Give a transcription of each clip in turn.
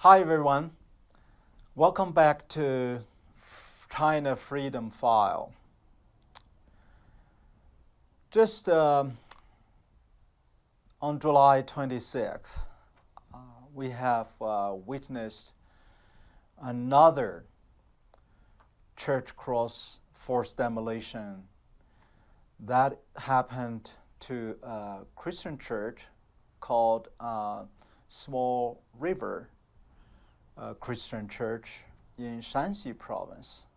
Hi everyone, welcome back to China Freedom File. Just on July 26th, we have witnessed another church cross forced demolition that happened to a Christian church called Small River Christian Church in Shanxi province.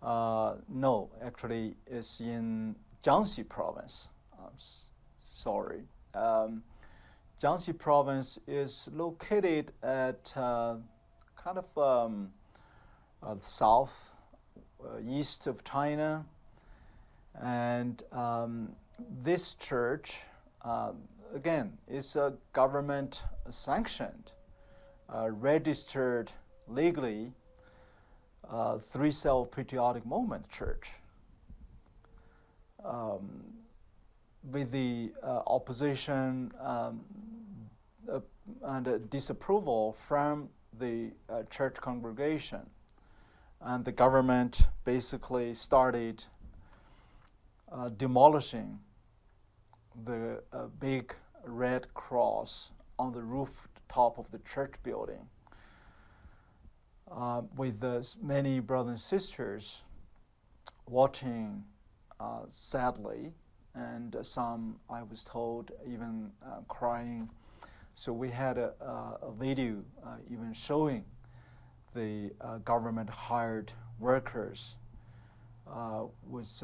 No, actually it's in Jiangxi province. Sorry. Jiangxi province is located at kind of south east of China, and this church again is a government sanctioned, registered legally three-cell patriotic movement church, with the opposition and disapproval from the church congregation. And the government basically started demolishing the big red cross on the rooftop of the church building, with many brothers and sisters watching sadly, and some, I was told, even crying. So we had a video even showing the government hired workers was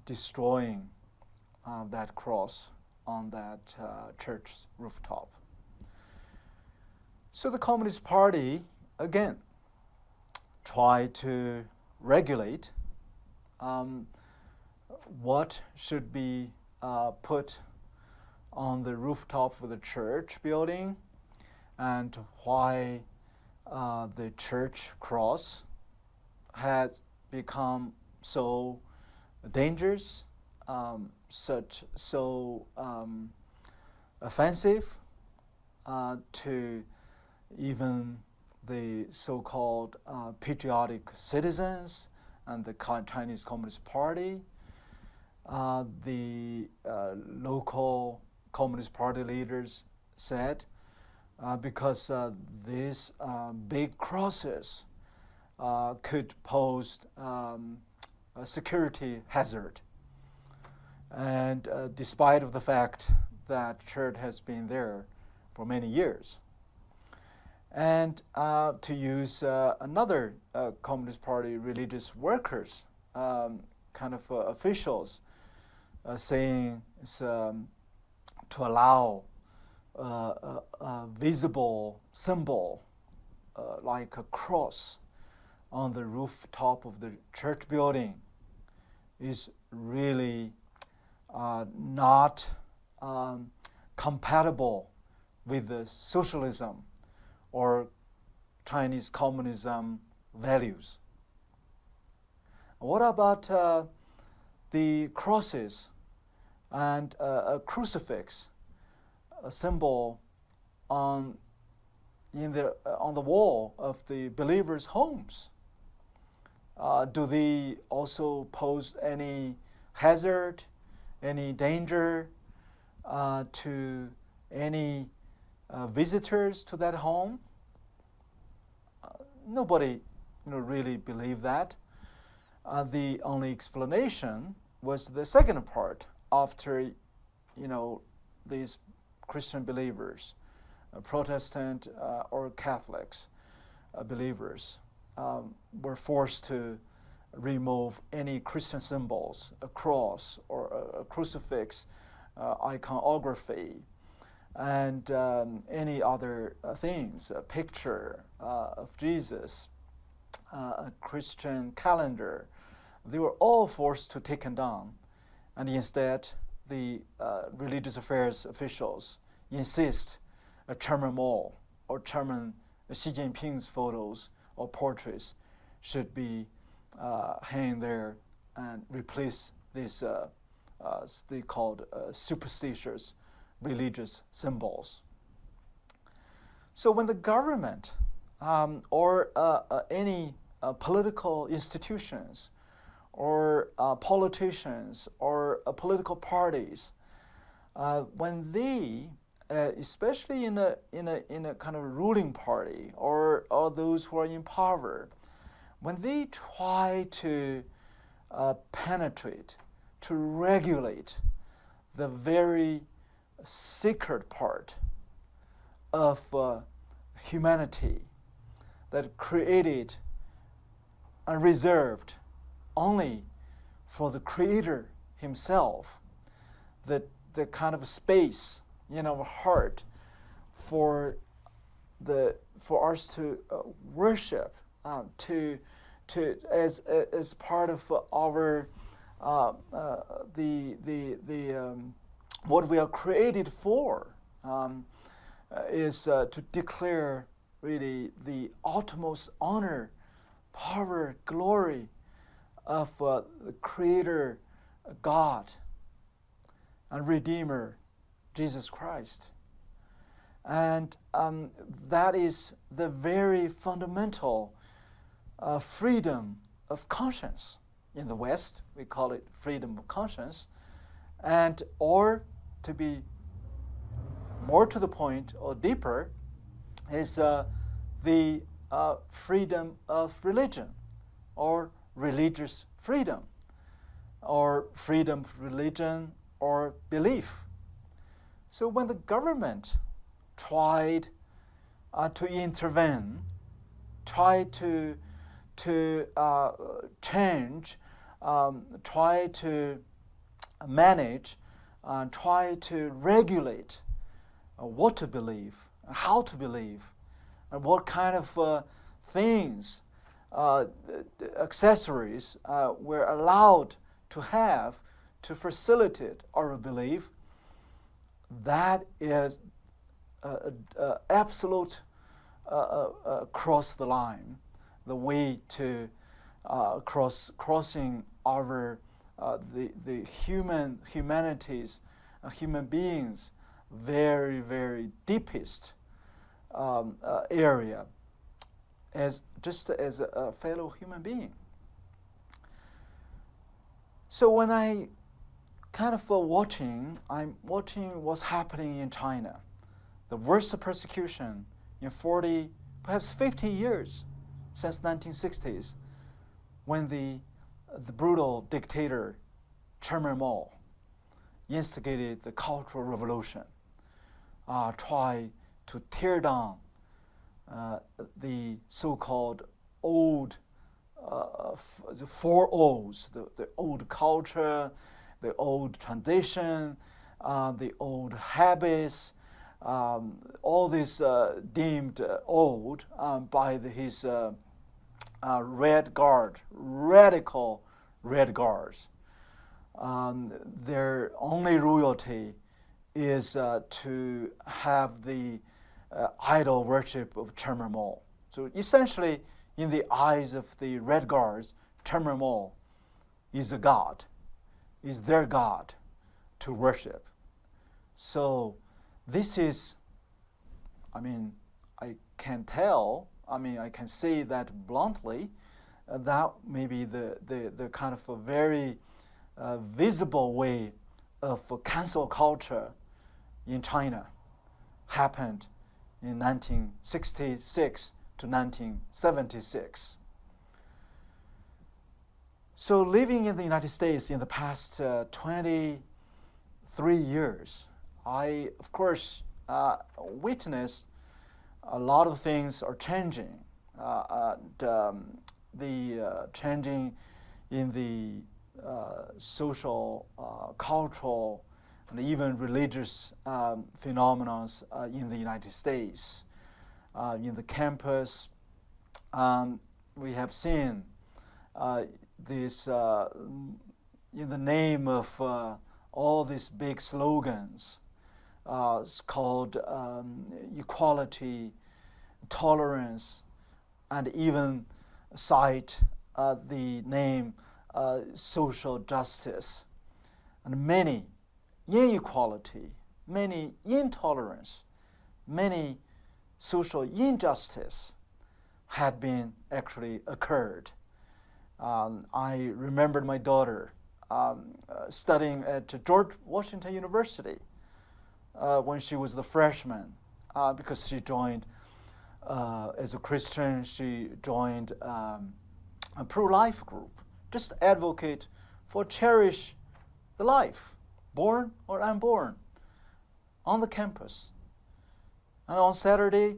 destroying that cross on that church rooftop. So the Communist Party again tried to regulate what should be put on the rooftop of the church building, and why the church cross has become so dangerous, so offensive to even the so-called patriotic citizens and the Chinese Communist Party. The local Communist Party leaders said because these big crosses could pose a security hazard. And despite of the fact that church has been there for many years. And to use another Communist Party religious workers, kind of officials, saying to allow a visible symbol like a cross on the rooftop of the church building is really not compatible with the socialism or Chinese communism values. What about the crosses and a crucifix, a symbol on the wall of the believers' homes? Do they also pose any hazard, any danger to any visitors to that home? Nobody, really believed that. The only explanation was the second part. After, these Christian believers, Protestant or Catholics believers, were forced to remove any Christian symbols, a cross or a crucifix, iconography, and any other things, a picture of Jesus, a Christian calendar. They were all forced to take them down, and instead the religious affairs officials insist Chairman Mao or Chairman Xi Jinping's photos or portraits should be hanging there and replace these they called superstitious religious symbols. So when the government or any political institutions or politicians or political parties, when they, especially in a kind of ruling party or those who are in power, when they try to penetrate, to regulate the very sacred part of humanity that created and reserved only for the Creator Himself, the kind of space in our heart for us to worship, as part of our what we are created for, is to declare really the utmost honor, power, glory of the Creator God and Redeemer Jesus Christ. And that is the very fundamental freedom of conscience. In the West, we call it freedom of conscience, and or to be more to the point or deeper is the freedom of religion or religious freedom or freedom of religion or belief. So when the government tried to intervene, tried to change, try to manage, try to regulate what to believe, how to believe, and what kind of things, accessories were allowed to have to facilitate our belief. That is absolute cross the line, the way to crossing our the humanities, human beings, very, very deepest area, as a fellow human being. So when I kind of I'm watching what's happening in China, the worst persecution in 40, perhaps 50 years since 1960s, when the brutal dictator Chairman Mao instigated the Cultural Revolution, tried to tear down the so-called old, the four O's, the old culture, the old tradition, the old habits, all this deemed old by his Red Guard, radical Red Guards. Their only loyalty is to have the idol worship of Chairman Mao. So essentially, in the eyes of the Red Guards, Chairman Mao is a god, is their god to worship. So this is, I can tell, I can say that bluntly, that may be the kind of a very visible way of cancel culture in China happened in 1966 to 1976. So living in the United States in the past 23 years, I, of course, witnessed a lot of things are changing. The changing in the social, cultural, and even religious phenomena in the United States. In the campus, we have seen this in the name of all these big slogans. It's called equality, tolerance, and even cite the name social justice. And many inequality, many intolerance, many social injustice had been actually occurred. I remembered my daughter studying at George Washington University when she was the freshman, because she joined, as a Christian, she joined a pro-life group, just advocate for cherish the life, born or unborn, on the campus. And on Saturday,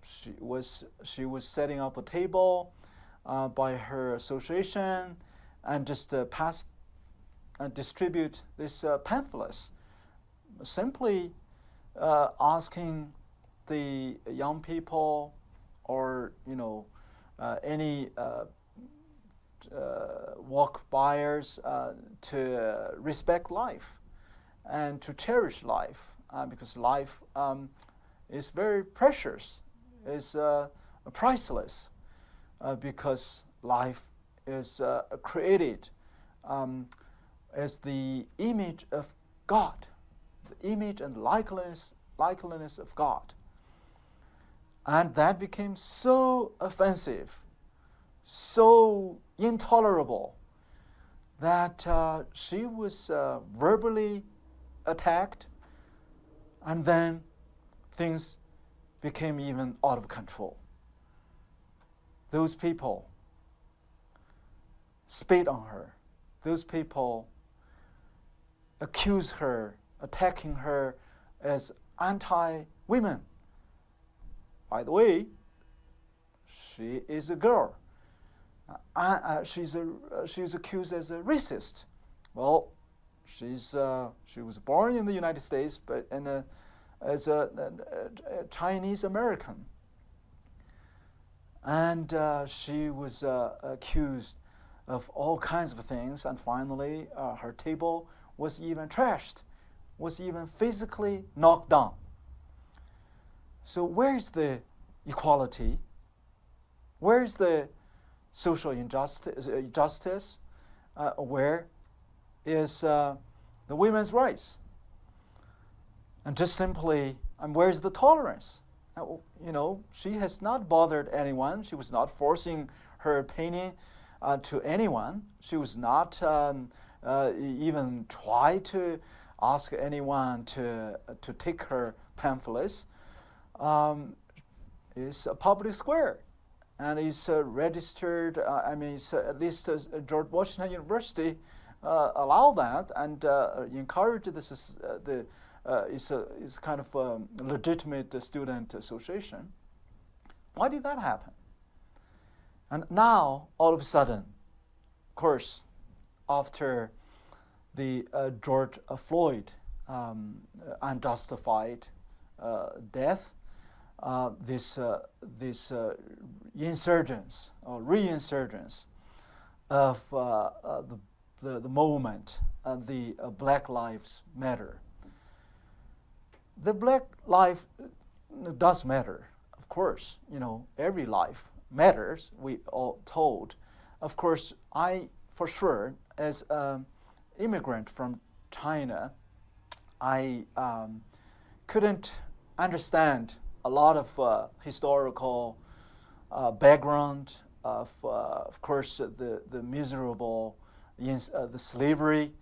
she was setting up a table by her association and just distribute these pamphlets, simply asking the young people or any walk buyers to respect life and to cherish life, because life is very precious, is priceless, because life is created as the image of God, the image and likeness of God. And that became so offensive, so intolerable, that she was verbally attacked, and then things became even out of control. Those people spit on her. Those people accuse her, attacking her as anti-women. By the way, she is a girl. She's accused as a racist. Well, she was born in the United States, but as a Chinese American, and she was accused of all kinds of things. And finally, her table was even trashed, was even physically knocked down. So where's the equality? Where's the social justice? Where is the women's rights? And just simply, and where's the tolerance? She has not bothered anyone. She was not forcing her opinion to anyone. She was not even try to ask anyone to take her pamphlets. It's a public square, and it's registered. It's, at least George Washington University allow that and encourage this. It's kind of a legitimate student association. Why did that happen? And now, all of a sudden, of course, after the George Floyd unjustified death, this insurgence or reinsurgence of the movement, the Black Lives Matter. The Black life does matter, of course. Every life matters. We all told. Of course, I, for sure, as an immigrant from China, I couldn't understand a lot of historical background of course, the miserable the slavery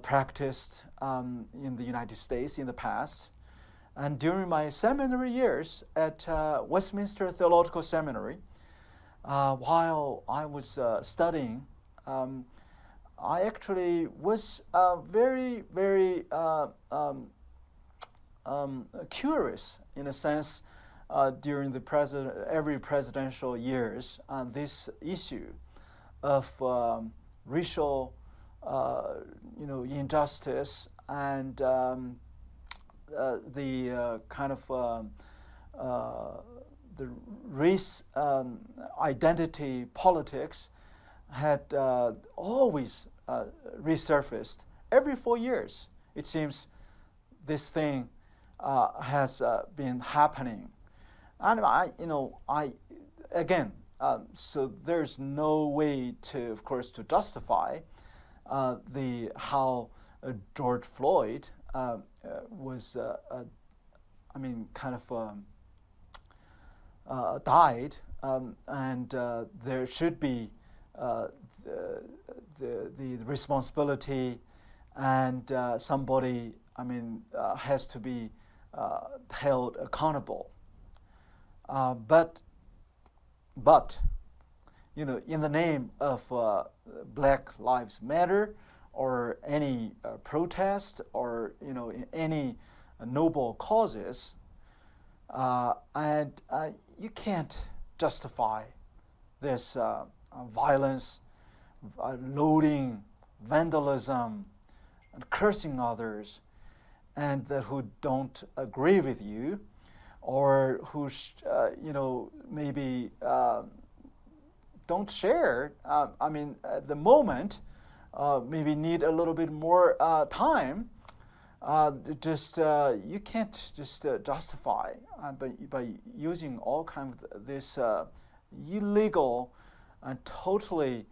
practiced in the United States in the past. And during my seminary years at Westminster Theological Seminary, while I was studying, I actually was very, very curious, in a sense, during the every presidential years on this issue of racial, injustice and the kind of the race identity politics had always resurfaced every 4 years. It seems this thing has been happening, and so there's no way to, of course, to justify how George Floyd was, died, and there should be the responsibility, and somebody, has to be held accountable. But in the name of Black Lives Matter, or any protest, or any noble causes, and you can't justify this violence, looting, vandalism, and cursing others, and who don't agree with you, or who maybe don't share. At the moment, maybe need a little bit more time. You can't just justify by using all kinds of this illegal and totally,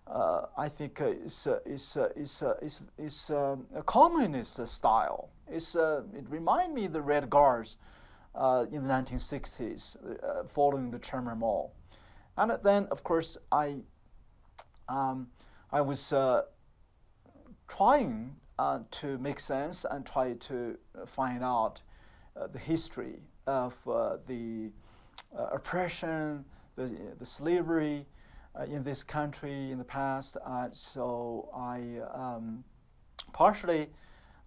I think, is a communist style. It reminds me of the Red Guards in the 1960s, following the Chairman Mao. And then, of course, I was trying to make sense and try to find out the history of the oppression, the slavery in this country in the past. So partially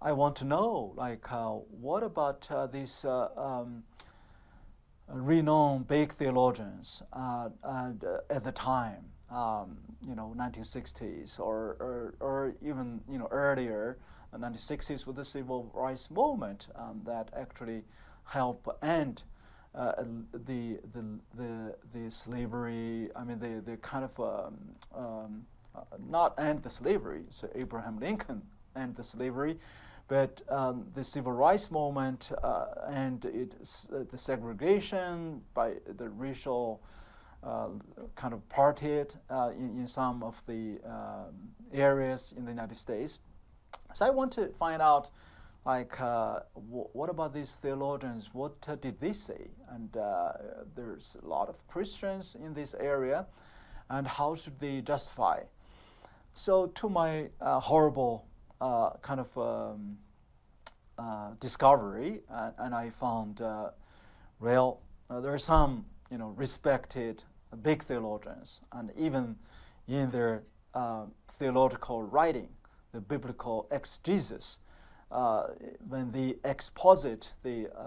I want to know, what about these renowned big theologians at the time, 1960s, or even earlier, 1960s, with the civil rights movement, that actually helped end the slavery. The kind of not end the slavery. So Abraham Lincoln ended the slavery, but the civil rights movement and the segregation by the racial kind of parted in some of the areas in the United States. So I want to find out, what about these theologians? What did they say? And there's a lot of Christians in this area, and how should they justify? So to my horrible kind of discovery, and I found, there are some, respected big theologians, and even in their theological writing, the biblical exegesis, when they exposit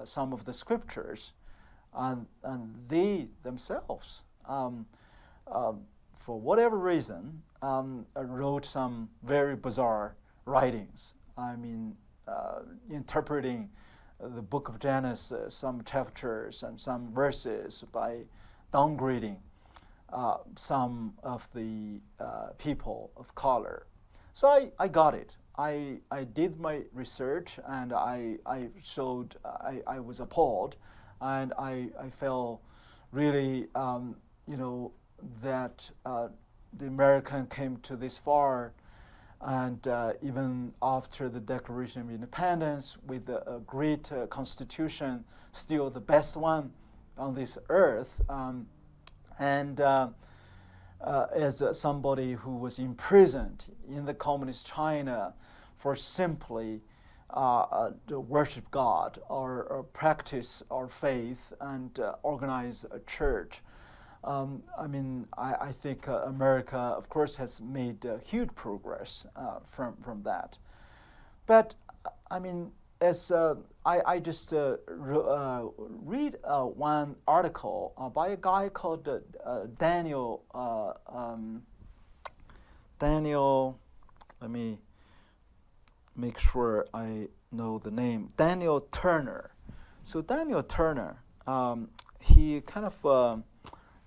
some of the scriptures, and they themselves, for whatever reason, wrote some very bizarre writings. Interpreting the book of Genesis, some chapters and some verses, by downgrading some of the people of color. So I got it. I did my research, and I showed, I was appalled, and I felt really, that the American came to this far, and even after the Declaration of Independence, with a great constitution, still the best one on this earth, as somebody who was imprisoned in the communist China for simply to worship God, or practice our faith, and organize a church. I think America, of course, has made huge progress from that. But as I just read one article by a guy called Daniel. Daniel, let me make sure I know the name. Daniel Turner. So Daniel Turner, he kind of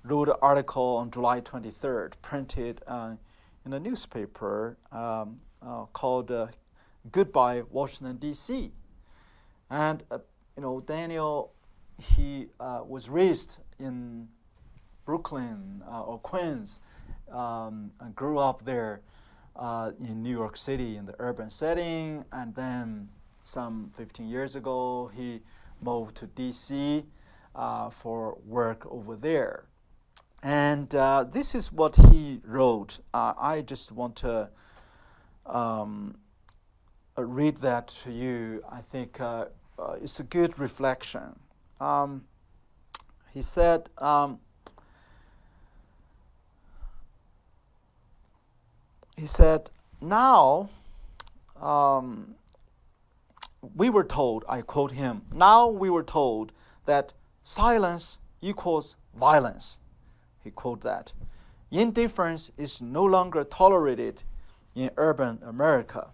wrote an article on July 23rd, printed in a newspaper called Goodbye Washington, D.C. And, Daniel, he was raised in Brooklyn or Queens, and grew up there in New York City in the urban setting. And then some 15 years ago, he moved to D.C., for work over there. And this is what he wrote. I just want to read that to you. I think it's a good reflection. He said, now we were told, I quote him, now we were told that silence equals violence. He quote that. Indifference is no longer tolerated in urban America.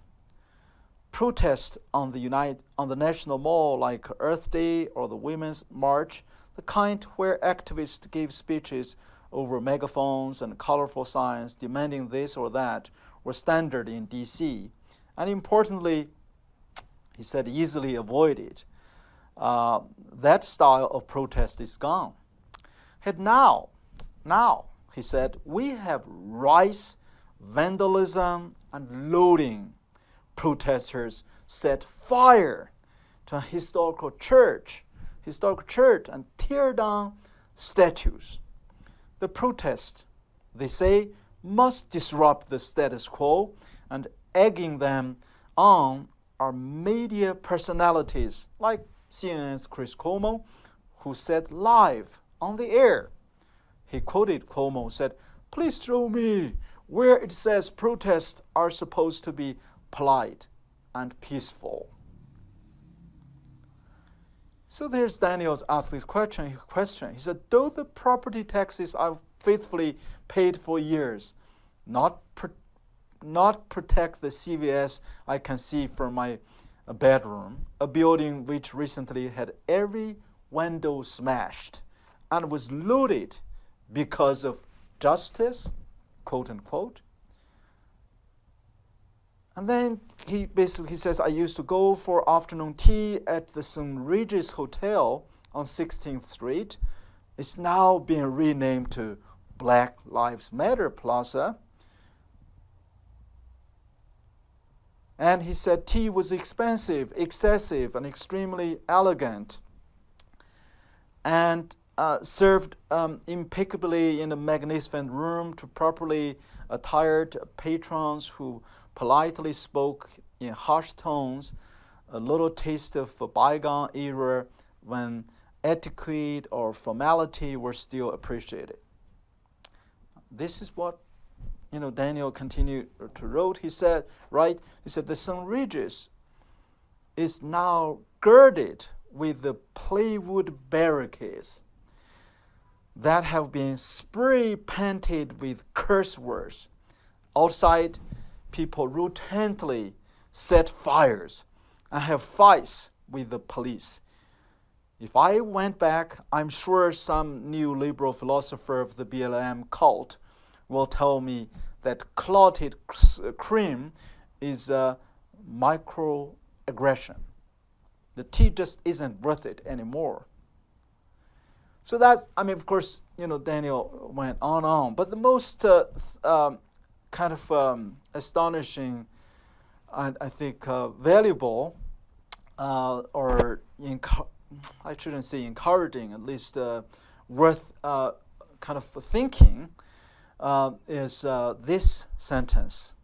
Protests on the National Mall like Earth Day or the Women's March, the kind where activists give speeches over megaphones and colorful signs demanding this or that, were standard in D.C. And importantly, he said, easily avoided. That style of protest is gone. And now, he said, we have riots, vandalism, and looting. Protesters set fire to a historical church and tear down statues. The protest, they say, must disrupt the status quo, and egging them on are media personalities like CNN's Chris Cuomo, who said live on the air. He quoted Cuomo, said, "Please show me where it says protests are supposed to be polite and peaceful." So there's Daniel's asked this question. He said, though the property taxes I've faithfully paid for years, not protect the CVS I can see from my bedroom, a building which recently had every window smashed and was looted because of justice, quote unquote. And then he basically says, I used to go for afternoon tea at the St. Regis Hotel on 16th Street. It's now being renamed to Black Lives Matter Plaza. And he said tea was expensive, excessive, and extremely elegant, and served impeccably in a magnificent room to properly attired patrons who politely spoke in hushed tones, a little taste of a bygone era when etiquette or formality were still appreciated. This is what Daniel continued to write. He said, the St. Regis is now girded with the plywood barricades that have been spray painted with curse words. Outside, people routinely set fires and have fights with the police. If I went back, I'm sure some new liberal philosopher of the BLM cult will tell me that clotted cream is a microaggression. The tea just isn't worth it anymore. So that's, of course, Daniel went on. But the most astonishing and I think valuable, or I shouldn't say encouraging, at least worth thinking, is this sentence.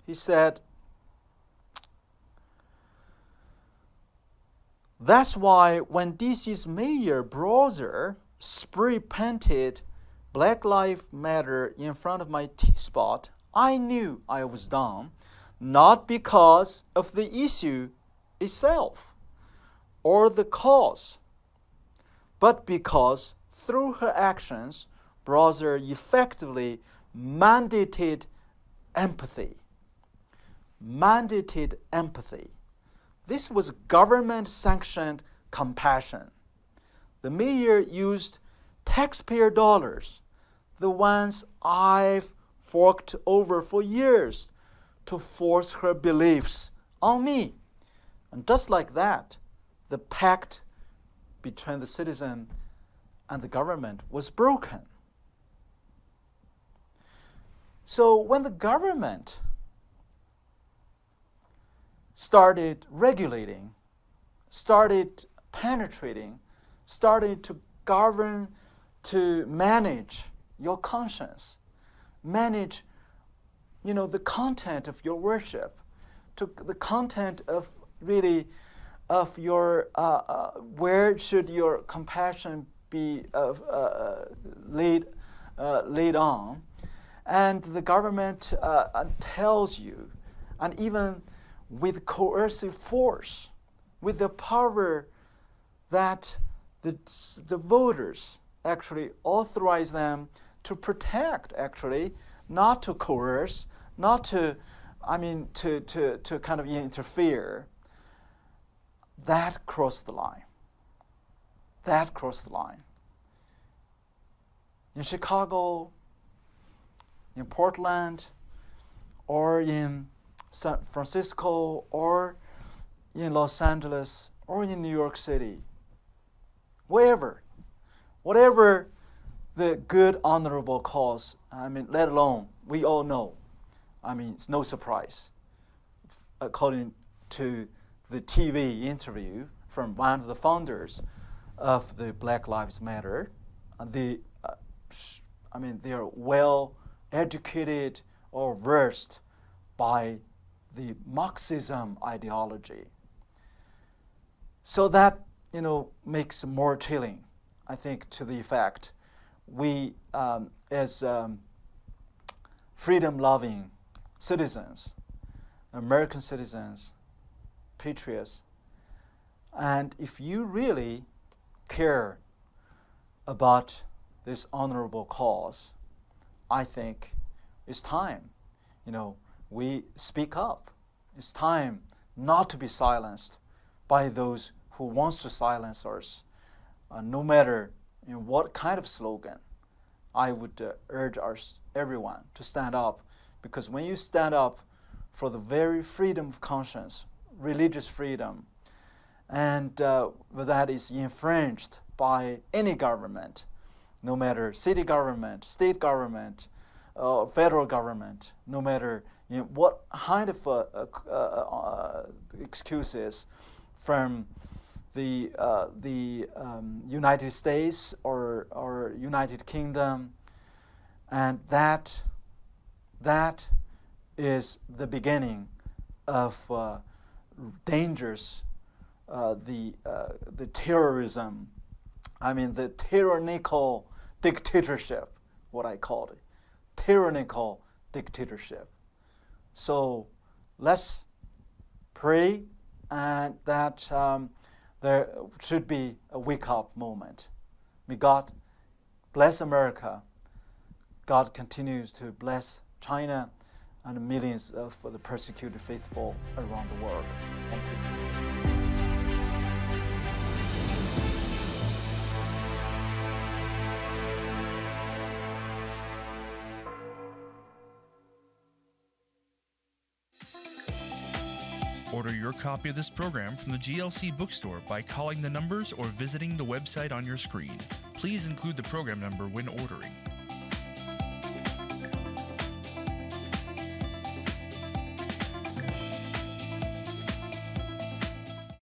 He said, that's why when DC's mayor browser spray painted Black Lives Matter in front of my tea spot, I knew I was done, not because of the issue itself or the cause, but because through her actions, browser effectively mandated empathy. This was government-sanctioned compassion. The mayor used taxpayer dollars, the ones I've forked over for years, to force her beliefs on me. And just like that, the pact between the citizen and the government was broken. So when the government started regulating, started penetrating, starting to govern, to manage your conscience, manage, the content of your worship, to the content of really of your where should your compassion be laid on, and the government tells you, and even with coercive force, with the power that the voters actually authorize them to protect, actually, not to coerce, not to, to kind of interfere. That crossed the line. That crossed the line. In Chicago, in Portland, or in San Francisco, or in Los Angeles, or in New York City, wherever, whatever the good, honorable cause, let alone, we all know, it's no surprise, according to the TV interview from one of the founders of the Black Lives Matter, they are well educated or versed by the Marxism ideology. So that, makes more chilling, I think, to the effect we, as freedom-loving citizens, American citizens, patriots, and if you really care about this honorable cause, I think it's time, we speak up. It's time not to be silenced by those who wants to silence us, no matter what kind of slogan. I would urge everyone to stand up, because when you stand up for the very freedom of conscience, religious freedom, and that is infringed by any government, no matter city government, state government, federal government, no matter what kind of excuses from the United States or United Kingdom, and that is the beginning of dangerous, the terrorism, the tyrannical dictatorship, what I called it, tyrannical dictatorship. So let's pray, and that there should be a wake-up moment. May God bless America. God continues to bless China and millions of the persecuted faithful around the world. Thank you. Order your copy of this program from the GLC bookstore by calling the numbers or visiting the website on your screen. Please include the program number when ordering.